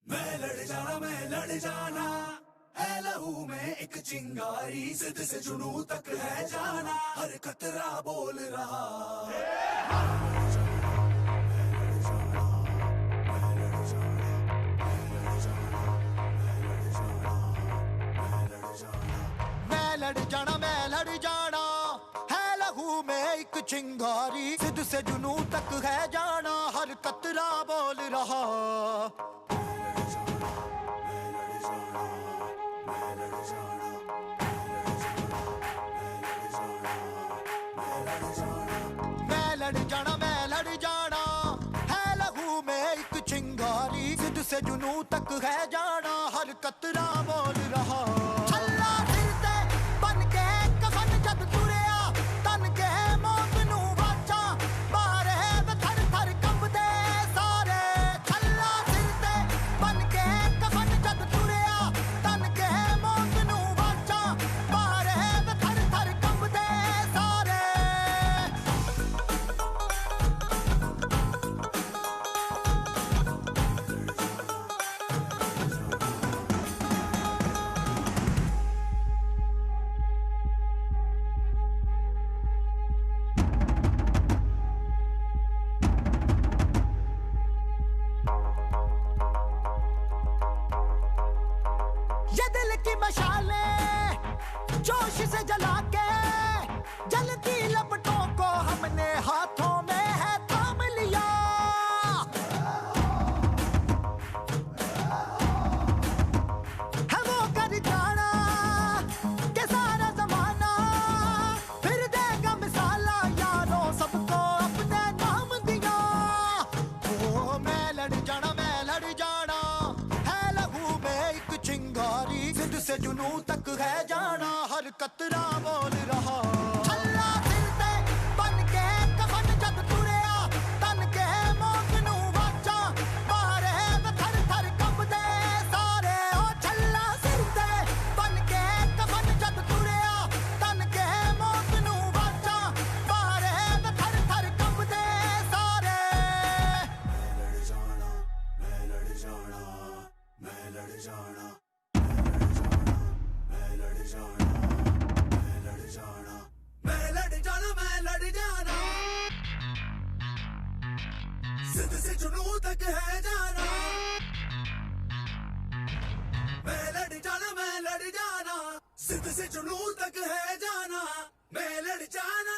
मैं लड़ जाना है लहू में एक चिंगारी, जिद से जुनू तक है जाना, हर कतरा बोल रहा मैं लड़ जाना है लहू में एक चिंगारी, जिद से जुनू तक है जाना, हर कतरा बोल रहा। मैं लड़ जाना है लहू में एक चिंगारी, जिद से जुनू तक है जाना, हर कतरा बोल रहा। छल्ला सिर ते बन के कफन जद तुरिया, तन के मौत नू वाचा, बारे वे थर थर कंबदे सारे। छल्ला सिर ते बन के कफन जद तुरिया, तन के मौत नू वाचा, बारे वे थर थर कंबदे सारे। ये दिल की मशालें जोश से जला के, जलती लपटों को हमने हाथों में है थाम लिया। है वो कर जाना के सारा जमाना, फिर देगा मिसाला यारों सबको अपने नाम दिया। ओ मैं लड़ जाना है लहू में एक चिंगारी, जिद से जुनू तक है जाना, हर कतरा बोल रहा। छल्ला सिर ते बन के कफन जद तुरिया, तन के मौत नू वाचा, बारे वे थर थर कंबदे सारे। ओ छल्ला सिर ते बन के कफन जद तुरिया, तन के मौत नू वाचा, बारे वे थर थर कंबदे सारे। मैं लड़ जाना मैं लड़ जाना मैं लड़ जाना जिद से जुनू तक है जाना। मैं लड़ जाना जिद से जुनू तक है जाना, मैं लड़ जाना।